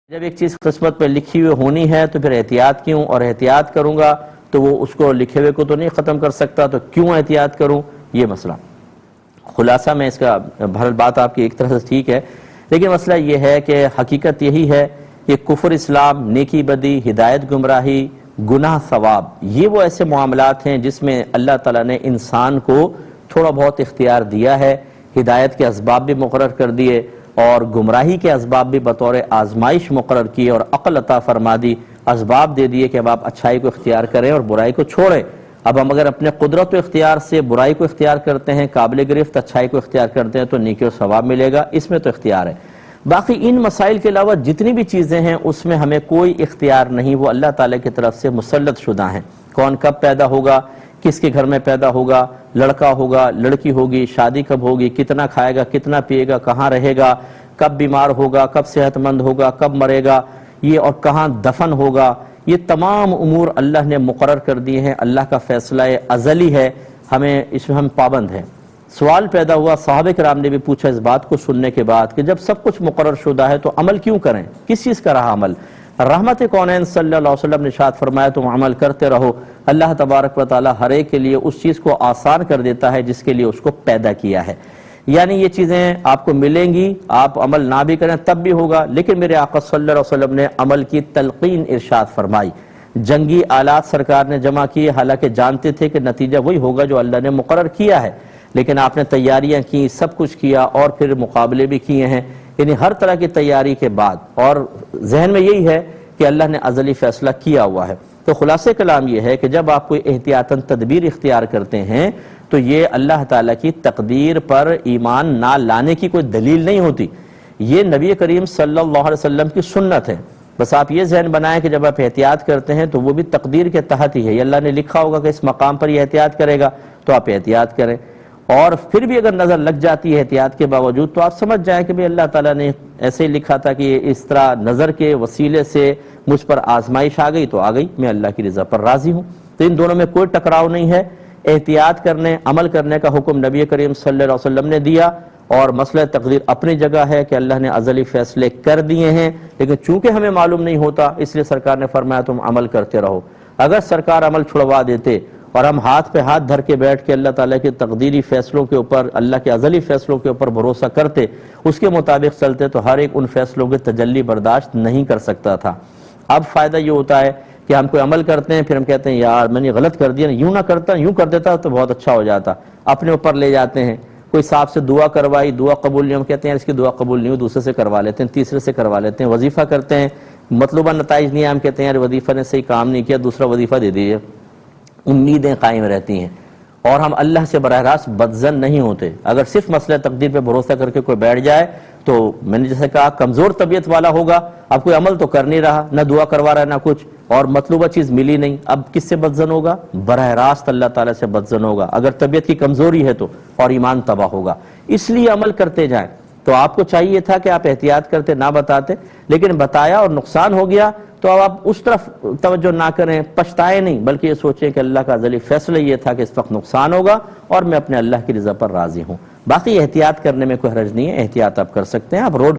جب ایک چیز قسمت پہ لکھی ہوئی ہونی ہے تو پھر احتیاط کیوں، اور احتیاط کروں گا تو وہ اس کو لکھے ہوئے کو تو نہیں ختم کر سکتا، تو کیوں احتیاط کروں، یہ مسئلہ خلاصہ میں اس کا بہرحال بات آپ کی ایک طرح سے ٹھیک ہے، لیکن مسئلہ یہ ہے کہ حقیقت یہی ہے کہ کفر اسلام، نیکی بدی، ہدایت گمراہی، گناہ ثواب، یہ وہ ایسے معاملات ہیں جس میں اللہ تعالیٰ نے انسان کو تھوڑا بہت اختیار دیا ہے، ہدایت کے اسباب بھی مقرر کر دیے اور گمراہی کے اسباب بھی بطور آزمائش مقرر کیے اور عقل عطا فرما دی، اسباب دے دیے کہ اب آپ اچھائی کو اختیار کریں اور برائی کو چھوڑیں۔ اب ہم اگر اپنے قدرت و اختیار سے برائی کو اختیار کرتے ہیں، قابل گرفت اچھائی کو اختیار کرتے ہیں تو نیکی و ثواب ملے گا، اس میں تو اختیار ہے۔ باقی ان مسائل کے علاوہ جتنی بھی چیزیں ہیں اس میں ہمیں کوئی اختیار نہیں، وہ اللہ تعالیٰ کی طرف سے مسلط شدہ ہیں۔ کون کب پیدا ہوگا، کس کے گھر میں پیدا ہوگا، لڑکا ہوگا، لڑکی ہوگی، شادی کب ہوگی، کتنا کھائے گا، کتنا پیے گا، کہاں رہے گا، کب بیمار ہوگا، کب صحت مند ہوگا، کب مرے گا، یہ اور کہاں دفن ہوگا، یہ تمام امور اللہ نے مقرر کر دیے ہیں۔ اللہ کا فیصلہ ازلی ہے، ہمیں اس میں ہم پابند ہیں۔ سوال پیدا ہوا، صحابہ کرام نے بھی پوچھا اس بات کو سننے کے بعد کہ جب سب کچھ مقرر شدہ ہے تو عمل کیوں کریں، کس چیز کا رہا عمل؟ رحمت کونین صلی اللہ علیہ وسلم نے ارشاد فرمایا تم عمل کرتے رہو، اللہ تبارک و تعالی ہر ایک کے لیے اس چیز کو آسان کر دیتا ہے جس کے لیے اس کو پیدا کیا ہے۔ یعنی یہ چیزیں آپ کو ملیں گی، آپ عمل نہ بھی کریں تب بھی ہوگا، لیکن میرے آقا صلی اللہ علیہ وسلم نے عمل کی تلقین ارشاد فرمائی۔ جنگی آلات سرکار نے جمع کیے، حالانکہ جانتے تھے کہ نتیجہ وہی ہوگا جو اللہ نے مقرر کیا ہے، لیکن آپ نے تیاریاں کی، سب کچھ کیا اور پھر مقابلے بھی کیے ہیں، یعنی ہر طرح کی تیاری کے بعد، اور ذہن میں یہی ہے کہ اللہ نے ازلی فیصلہ کیا ہوا ہے۔ تو خلاصہ کلام یہ ہے کہ جب آپ کوئی احتیاطاً تدبیر اختیار کرتے ہیں تو یہ اللہ تعالیٰ کی تقدیر پر ایمان نہ لانے کی کوئی دلیل نہیں ہوتی، یہ نبی کریم صلی اللہ علیہ وسلم کی سنت ہے۔ بس آپ یہ ذہن بنائیں کہ جب آپ احتیاط کرتے ہیں تو وہ بھی تقدیر کے تحت ہی ہے، یہ اللہ نے لکھا ہوگا کہ اس مقام پر یہ احتیاط کرے گا تو آپ احتیاط کریں، اور پھر بھی اگر نظر لگ جاتی ہے احتیاط کے باوجود تو آپ سمجھ جائیں کہ اللہ تعالیٰ نے ایسے ہی لکھا تھا کہ اس طرح نظر کے وسیلے سے مجھ پر آزمائش آ گئی تو آ گئی، میں اللہ کی رضا پر راضی ہوں۔ تو ان دونوں میں کوئی ٹکراؤ نہیں ہے، احتیاط کرنے، عمل کرنے کا حکم نبی کریم صلی اللہ علیہ وسلم نے دیا، اور مسئلہ تقدیر اپنی جگہ ہے کہ اللہ نے ازلی فیصلے کر دیے ہیں، لیکن چونکہ ہمیں معلوم نہیں ہوتا اس لیے سرکار نے فرمایا تم عمل کرتے رہو۔ اگر سرکار عمل چھڑوا دیتے اور ہم ہاتھ پہ ہاتھ دھر کے بیٹھ کے اللہ تعالیٰ کے تقدیری فیصلوں کے اوپر، اللہ کے ازلی فیصلوں کے اوپر بھروسہ کرتے، اس کے مطابق چلتے، تو ہر ایک ان فیصلوں کے تجلی برداشت نہیں کر سکتا تھا۔ اب فائدہ یہ ہوتا ہے کہ ہم کوئی عمل کرتے ہیں پھر ہم کہتے ہیں یار میں نے غلط کر دیا، یوں نہ کرتا، یوں کر دیتا تو بہت اچھا ہو جاتا، اپنے اوپر لے جاتے ہیں۔ کوئی صاحب سے دعا کروائی، دعا قبول نہیں، ہم کہتے ہیں اس کی دعا قبول نہیں ہو، دوسرے سے کروا لیتے ہیں، تیسرے سے کروا لیتے ہیں۔ وظیفہ کرتے ہیں، مطلوبہ نتائج نہیں ہے، ہم کہتے ہیں یار وظیفہ نے صحیح کام نہیں کیا، دوسرا وظیفہ دے دیجیے، امیدیں قائم رہتی ہیں، اور ہم اللہ سے براہ راست بدظن نہیں ہوتے۔ اگر صرف مسئلہ تقدیر پہ بھروسہ کر کے کوئی بیٹھ جائے تو میں نے جیسے کہا کمزور طبیعت والا ہوگا، اب کوئی عمل تو کر نہیں رہا، نہ دعا کروا رہا ہے نہ کچھ، اور مطلوبہ چیز ملی نہیں، اب کس سے بدظن ہوگا؟ براہ راست اللہ تعالیٰ سے بدظن ہوگا، اگر طبیعت کی کمزوری ہے تو، اور ایمان تباہ ہوگا۔ اس لیے عمل کرتے جائیں۔ تو آپ کو چاہیے تھا کہ آپ احتیاط کرتے، نہ بتاتے، لیکن بتایا اور نقصان ہو گیا تو اب آپ اس طرف توجہ نہ کریں، پچھتائے نہیں، بلکہ یہ سوچیں کہ اللہ کا ازلی فیصلہ یہ تھا کہ اس وقت نقصان ہوگا اور میں اپنے اللہ کی رضا پر راضی ہوں۔ باقی احتیاط کرنے میں کوئی حرج نہیں ہے، احتیاط آپ کر سکتے ہیں۔ آپ روڈ